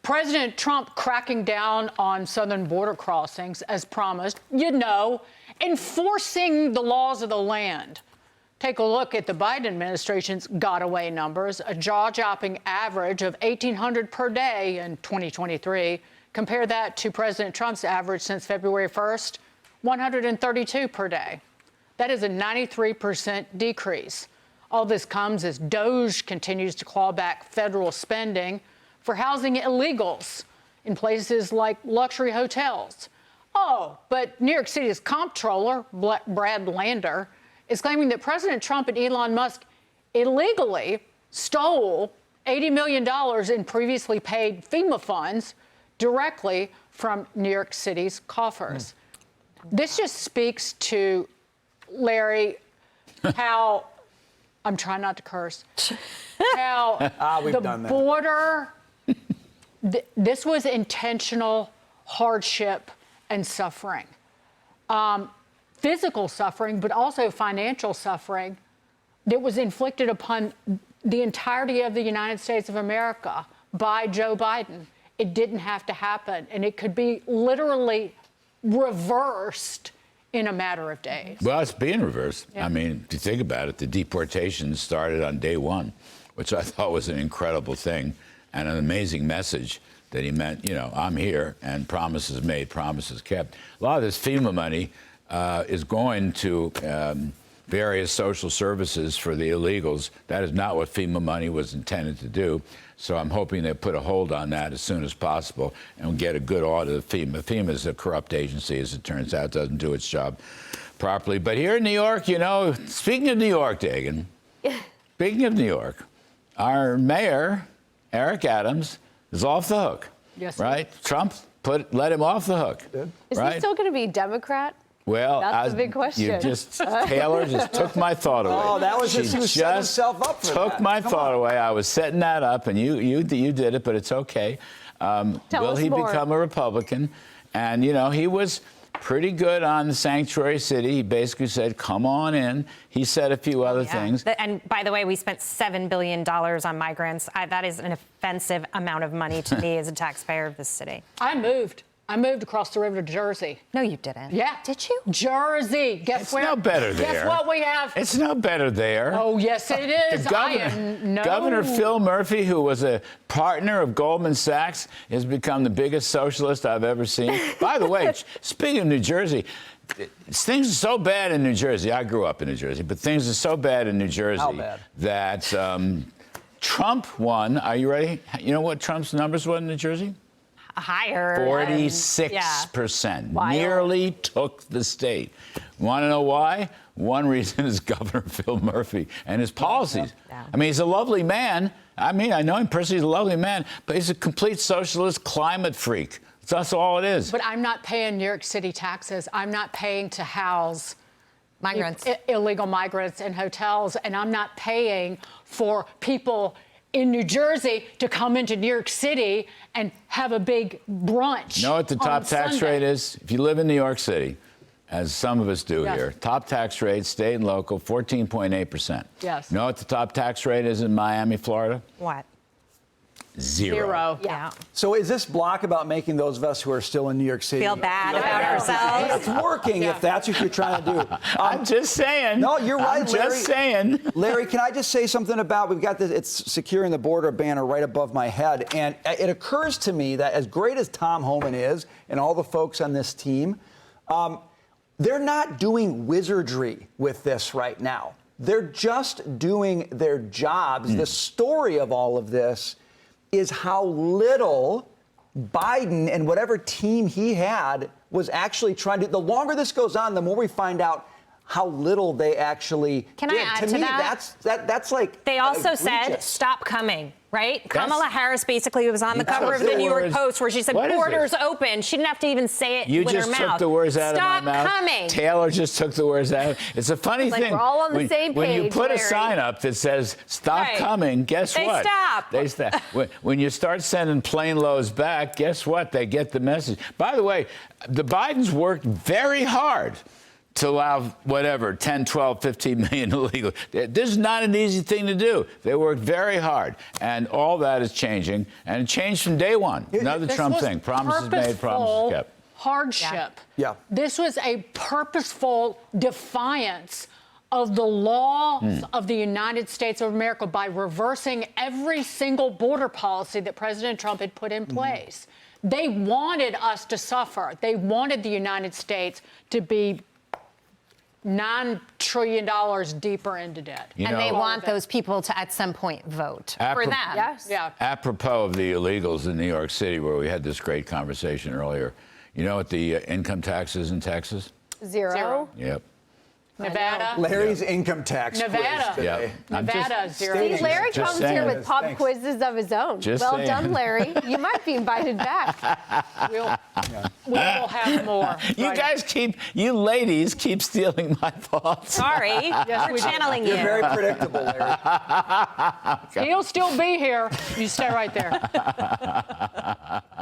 President Trump cracking down on southern border crossings, as promised, enforcing the laws of the land. Take a look at the Biden administration's got-away numbers, a jaw-dropping average of 1,800 per day in 2023. Compare that to President Trump's average since February 1st, 132 per day. That is a 93% decrease. All this comes as DOJ continues to claw back federal spending for housing illegals in places like luxury hotels. Oh, but New York City's comptroller, Brad Lander, is claiming that President Trump and Elon Musk illegally stole $80 million in previously paid FEMA funds directly from New York City's coffers. This just speaks to, Larry, how, I'm trying not to curse, how the border, this was intentional hardship and suffering. Physical suffering, but also financial suffering that was inflicted upon the entirety of the United States of America by Joe Biden. It didn't have to happen, and it could be literally reversed in a matter of days. Well, it's being reversed. Yeah. I mean, if you think about it, the deportation started on day one, which I thought was an incredible thing and an amazing message that he meant, I'm here, and promises made, promises kept. A lot of this FEMA money is going to various social services for the illegals. That is not what FEMA money was intended to do. So I'm hoping they put a hold on that as soon as possible and get a good audit of FEMA. FEMA is a corrupt agency, as it turns out, doesn't do its job properly. But here in New York, speaking of New York, Dagan, speaking of New York, our mayor, Eric Adams, is off the hook. Yes. Right? Trump let him off the hook. Is he still going to be Democrat? Well, that's the big question. Taylor just took my thought away. Oh, that was just, he was setting himself up for that. Took my thought away. I was setting that up, and you did it, but it's okay. Will he become a Republican? And, he was pretty good on the sanctuary city. He basically said, come on in. He said a few other things. And by the way, we spent $7 billion on migrants. That is an offensive amount of money to me as a taxpayer of this city. I moved across the river to Jersey. No, you didn't. Yeah. Did you? Jersey. Guess where? It's no better there. Guess what we have? It's no better there. Oh, yes, it is. Governor Phil Murphy, who was a partner of Goldman Sachs, has become the biggest socialist I've ever seen. By the way, speaking of New Jersey, things are so bad in New Jersey. I grew up in New Jersey, but things are so bad in New Jersey that Trump won. Are you ready? You know what Trump's numbers were in New Jersey? Higher. 46%. Yeah. Nearly took the state. Want to know why? One reason is Governor Phil Murphy and his policies. Yeah. I mean, he's a lovely man. I know him personally. He's a lovely man, but he's a complete socialist climate freak. That's all it is. But I'm not paying New York City taxes. I'm not paying to house migrants, illegal migrants in hotels, and I'm not paying for people in New Jersey to come into New York City and have a big brunch. You know what the top tax rate is? If you live in New York City, as some of us do here, top tax rate, state and local, 14.8%. Yes. You know what the top tax rate is in Miami, Florida? What? Zero. Yeah. So is this block about making those of us who are still in New York City feel bad about ourselves? It's working if that's what you're trying to do. I'm just saying. No, you're right, I'm Larry. just saying. Larry, can I just say something about, we've got this, it's securing the border banner right above my head. And it occurs to me that as great as Tom Homan is and all the folks on this team, they're not doing wizardry with this right now. They're just doing their jobs. The story of all of this is how little Biden and whatever team he had was actually trying to. The longer this goes on, the more we find out how little they actually Can did. I add to to me, that? That's like They also egregious. said, stop coming, right? Kamala Harris basically was on the cover of the New York Post where she said, borders open. She didn't have to even say it with her mouth. You just took the words out of my mouth. Stop coming. Taylor just took the words out. It's a funny thing. We're all on the same page, when you put Larry. a sign up that says, stop coming, guess what? They stop. When you start sending plane loads back, guess what? They get the message. By the way, the Bidens worked very hard to allow whatever, 10, 12, 15 million illegal. This is not an easy thing to do. They worked very hard, and all that is changing, and it changed from day one. Another Trump thing, promises made, promises kept. Hardship. Yeah. This was a purposeful defiance of the laws of the United States of America by reversing every single border policy that President Trump had put in place. They wanted us to suffer. They wanted the United States to be $9 trillion deeper into debt. And they want those people to, at some point, vote for them. Yes. Yeah. Apropos of the illegals in New York City, where we had this great conversation earlier, you know what the income tax is in Texas? Zero. Yep. Nevada. Larry's income tax Nevada. quiz today. Yep. Nevada, zero. See, Larry Just comes saying. here with pop Thanks. quizzes of his own. Just well saying. done, Larry. You might be invited back. We will have more. You Right. guys you ladies keep stealing my thoughts. Sorry. Yes, We're we do. channeling You're you. very predictable, Larry. He'll still be here. You stay right there.